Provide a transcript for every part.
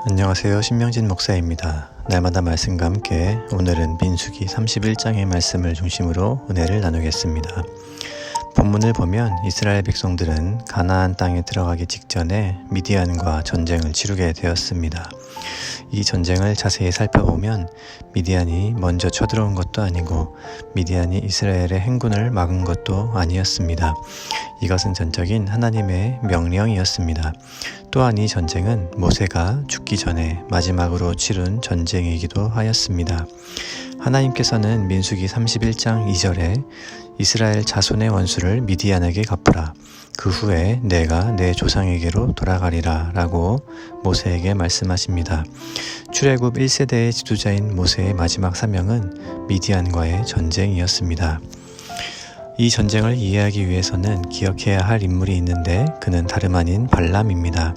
안녕하세요. 신명진 목사입니다. 날마다 말씀과 함께 오늘은 민수기 31장의 말씀을 중심으로 은혜를 나누겠습니다. 본문을 보면 이스라엘 백성들은 가나안 땅에 들어가기 직전에 미디안과 전쟁을 치르게 되었습니다. 이 전쟁을 자세히 살펴보면 미디안이 먼저 쳐들어온 것도 아니고 미디안이 이스라엘의 행군을 막은 것도 아니었습니다. 이것은 전적인 하나님의 명령이었습니다. 또한 이 전쟁은 모세가 죽기 전에 마지막으로 치른 전쟁이기도 하였습니다. 하나님께서는 민수기 31장 2절에 이스라엘 자손의 원수를 미디안에게 갚으라. 그 후에 내가 내 조상에게로 돌아가리라 라고 모세에게 말씀하십니다. 출애굽 1세대의 지도자인 모세의 마지막 사명은 미디안과의 전쟁이었습니다. 이 전쟁을 이해하기 위해서는 기억해야 할 인물이 있는데 그는 다름 아닌 발람입니다.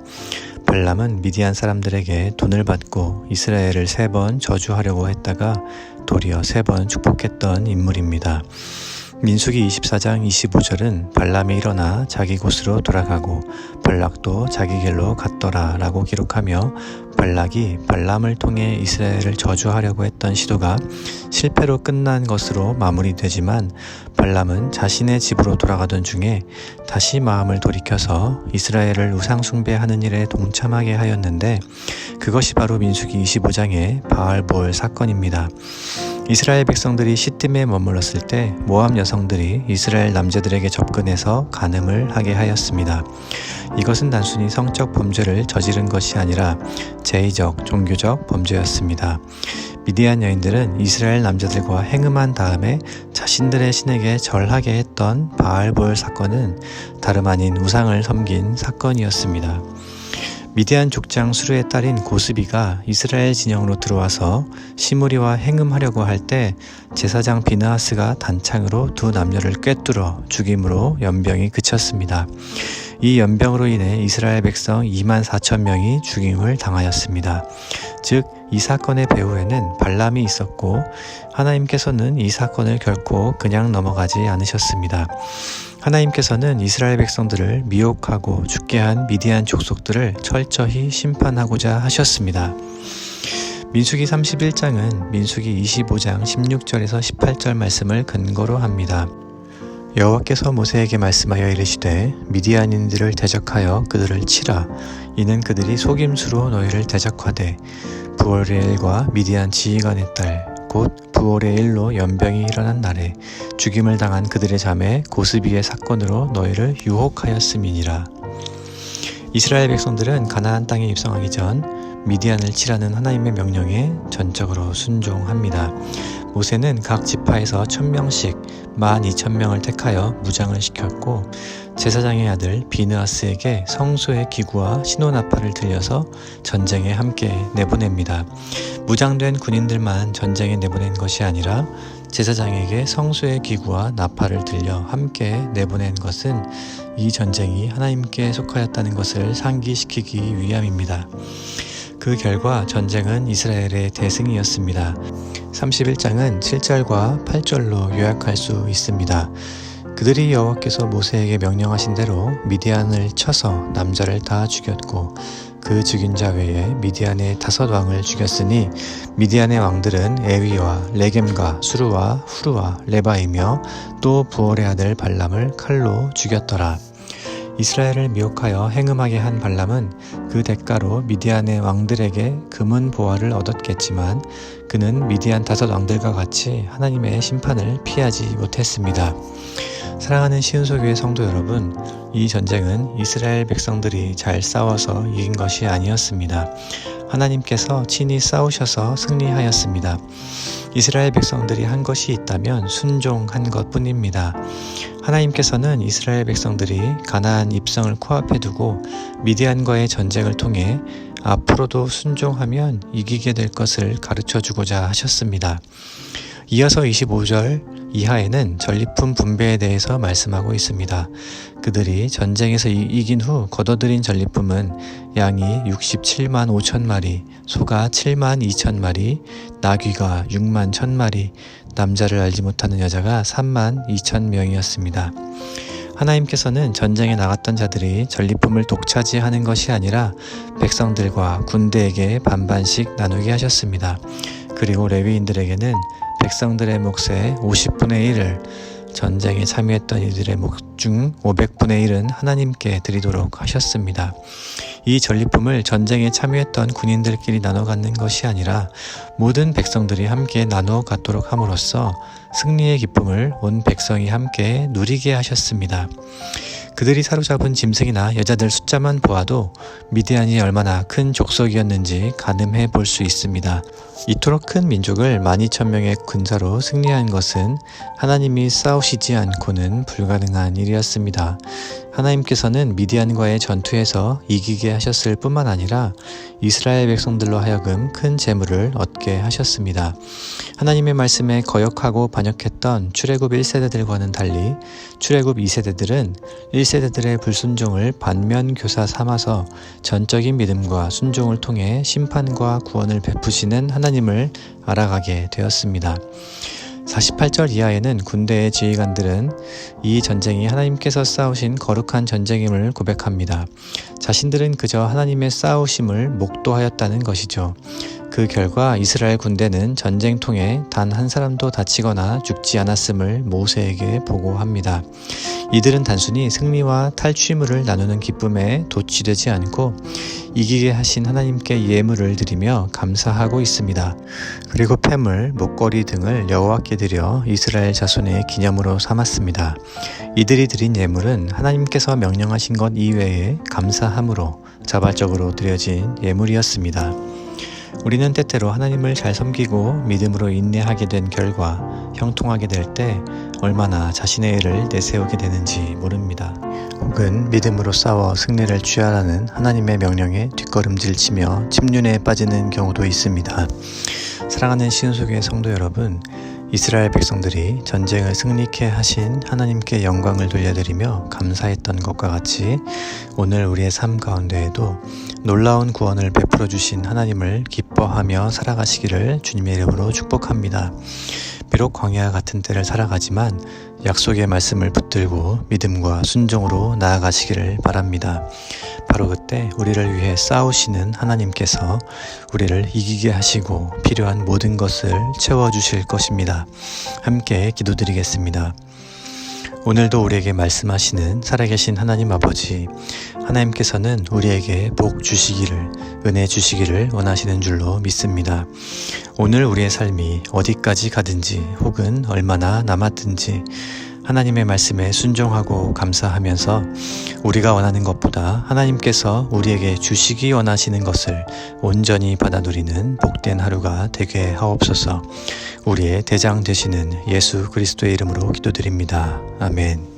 발람은 미디안 사람들에게 돈을 받고 이스라엘을 3번 저주하려고 했다가 도리어 3번 축복했던 인물입니다. 민수기 24장 25절은 발람이 일어나 자기 곳으로 돌아가고 발락도 자기 길로 갔더라 라고 기록하며 발락이 발람을 통해 이스라엘을 저주하려고 했던 시도가 실패로 끝난 것으로 마무리되지만 발람은 자신의 집으로 돌아가던 중에 다시 마음을 돌이켜서 이스라엘을 우상숭배하는 일에 동참하게 하였는데 그것이 바로 민수기 25장의 바알보을 사건입니다. 이스라엘 백성들이 시딤에 머물렀을 때 모압 여성들이 이스라엘 남자들에게 접근해서 간음을 하게 하였습니다. 이것은 단순히 성적 범죄를 저지른 것이 아니라 제의적, 종교적 범죄였습니다. 미디안 여인들은 이스라엘 남자들과 행음한 다음에 자신들의 신에게 절하게 했던 바알보을 사건은 다름 아닌 우상을 섬긴 사건이었습니다. 미디안 족장 수르의 딸인 고스비가 이스라엘 진영으로 들어와서 시므리와 행음하려고 할 때 제사장 비느하스가 단창으로 두 남녀를 꿰뚫어 죽임으로 연병이 그쳤습니다. 이 연병으로 인해 이스라엘 백성 24,000명이 죽임을 당하였습니다. 즉, 이 사건의 배후에는 발람이 있었고 하나님께서는 이 사건을 결코 그냥 넘어가지 않으셨습니다. 하나님께서는 이스라엘 백성들을 미혹하고 죽게 한 미디안 족속들을 철저히 심판하고자 하셨습니다. 민수기 31장은 민수기 25장 16절에서 18절 말씀을 근거로 합니다. 여호와께서 모세에게 말씀하여 이르시되 미디안인들을 대적하여 그들을 치라. 이는 그들이 속임수로 너희를 대적하되 부올레엘과 미디안 지휘관의 딸 곧 부올레엘로 연병이 일어난 날에 죽임을 당한 그들의 자매 고스비의 사건으로 너희를 유혹하였음이니라. 이스라엘 백성들은 가나안 땅에 입성하기 전 미디안을 치라는 하나님의 명령에 전적으로 순종합니다. 모세는 각 지파에서 1,000명씩 12,000명을 택하여 무장을 시켰고 제사장의 아들 비느하스에게 성소의 기구와 신호나팔을 들려서 전쟁에 함께 내보냅니다. 무장된 군인들만 전쟁에 내보낸 것이 아니라 제사장에게 성소의 기구와 나팔을 들려 함께 내보낸 것은 이 전쟁이 하나님께 속하였다는 것을 상기시키기 위함입니다. 그 결과 전쟁은 이스라엘의 대승이었습니다. 31장은 7절과 8절로 요약할 수 있습니다. 그들이 여호와께서 모세에게 명령하신 대로 미디안을 쳐서 남자를 다 죽였고 그 죽인 자 외에 미디안의 5왕을 죽였으니 미디안의 왕들은 에위와 레겜과 수르와 후르와 레바이며 또 부올의 아들 발람을 칼로 죽였더라. 이스라엘을 미혹하여 행음하게 한 발람은 그 대가로 미디안의 왕들에게 금은 보화를 얻었겠지만 그는 미디안 5왕들과 같이 하나님의 심판을 피하지 못했습니다. 사랑하는 시은소교회 성도 여러분, 이 전쟁은 이스라엘 백성들이 잘 싸워서 이긴 것이 아니었습니다. 하나님께서 친히 싸우셔서 승리하였습니다. 이스라엘 백성들이 한 것이 있다면 순종한 것뿐입니다. 하나님께서는 이스라엘 백성들이 가나안 입성을 코앞에 두고 미디안과의 전쟁을 통해 앞으로도 순종하면 이기게 될 것을 가르쳐주고자 하셨습니다. 이어서 25절 이하에는 전리품 분배에 대해서 말씀하고 있습니다. 그들이 전쟁에서 이긴 후 거둬들인 전리품은 양이 67만 5천 마리, 소가 7만 2천 마리, 나귀가 6만 1천 마리, 남자를 알지 못하는 여자가 3만 2천 명이었습니다. 하나님께서는 전쟁에 나갔던 자들이 전리품을 독차지하는 것이 아니라 백성들과 군대에게 반반씩 나누게 하셨습니다. 그리고 레위인들에게는 백성들의 몫의 50분의 1을, 전쟁에 참여했던 이들의 목 중 500분의 1은 하나님께 드리도록 하셨습니다. 이 전리품을 전쟁에 참여했던 군인들끼리 나눠 갖는 것이 아니라 모든 백성들이 함께 나누어 갖도록 함으로써 승리의 기쁨을 온 백성이 함께 누리게 하셨습니다. 그들이 사로잡은 짐승이나 여자들 숫자만 보아도 미디안이 얼마나 큰 족속이었는지 가늠해 볼 수 있습니다. 이토록 큰 민족을 12,000명의 군사로 승리한 것은 하나님이 싸우시지 않고는 불가능한 일이었습니다. 하나님께서는 미디안과의 전투에서 이기게 하셨을 뿐만 아니라 이스라엘 백성들로 하여금 큰 재물을 얻게 하셨습니다. 하나님의 말씀에 거역하고 반역했던 출애굽 1세대들과는 달리 출애굽 2세대들은 1세대들의 불순종을 반면교사 삼아서 전적인 믿음과 순종을 통해 심판과 구원을 베푸시는 하나님을 알아가게 되었습니다. 48절 이하에는 군대의 지휘관들은 이 전쟁이 하나님께서 싸우신 거룩한 전쟁임을 고백합니다. 자신들은 그저 하나님의 싸우심을 목도하였다는 것이죠. 그 결과 이스라엘 군대는 전쟁통에 단 한 사람도 다치거나 죽지 않았음을 모세에게 보고합니다. 이들은 단순히 승리와 탈취물을 나누는 기쁨에 도취되지 않고 이기게 하신 하나님께 예물을 드리며 감사하고 있습니다. 그리고 폐물, 목걸이 등을 여호와께 드려 이스라엘 자손의 기념으로 삼았습니다. 이들이 드린 예물은 하나님께서 명령하신 것 이외에 감사함으로 자발적으로 드려진 예물이었습니다. 우리는 때때로 하나님을 잘 섬기고 믿음으로 인내하게 된 결과 형통하게 될 때 얼마나 자신의 일을 내세우게 되는지 모릅니다. 혹은 믿음으로 싸워 승리를 취하라는 하나님의 명령에 뒷걸음질치며 침륜에 빠지는 경우도 있습니다. 사랑하는 시은속의 성도 여러분, 이스라엘 백성들이 전쟁을 승리케 하신 하나님께 영광을 돌려드리며 감사했던 것과 같이 오늘 우리의 삶 가운데에도 놀라운 구원을 베풀어 주신 하나님을 기뻐하며 살아가시기를 주님의 이름으로 축복합니다. 비록 광야 같은 때를 살아가지만 약속의 말씀을 붙들고 믿음과 순종으로 나아가시기를 바랍니다. 바로 그때 우리를 위해 싸우시는 하나님께서 우리를 이기게 하시고 필요한 모든 것을 채워주실 것입니다. 함께 기도드리겠습니다. 오늘도 우리에게 말씀하시는 살아계신 하나님 아버지, 하나님께서는 우리에게 복 주시기를, 은혜 주시기를 원하시는 줄로 믿습니다. 오늘 우리의 삶이 어디까지 가든지 혹은 얼마나 남았든지 하나님의 말씀에 순종하고 감사하면서 우리가 원하는 것보다 하나님께서 우리에게 주시기 원하시는 것을 온전히 받아 누리는 복된 하루가 되게 하옵소서. 우리의 대장 되시는 예수 그리스도의 이름으로 기도드립니다. 아멘.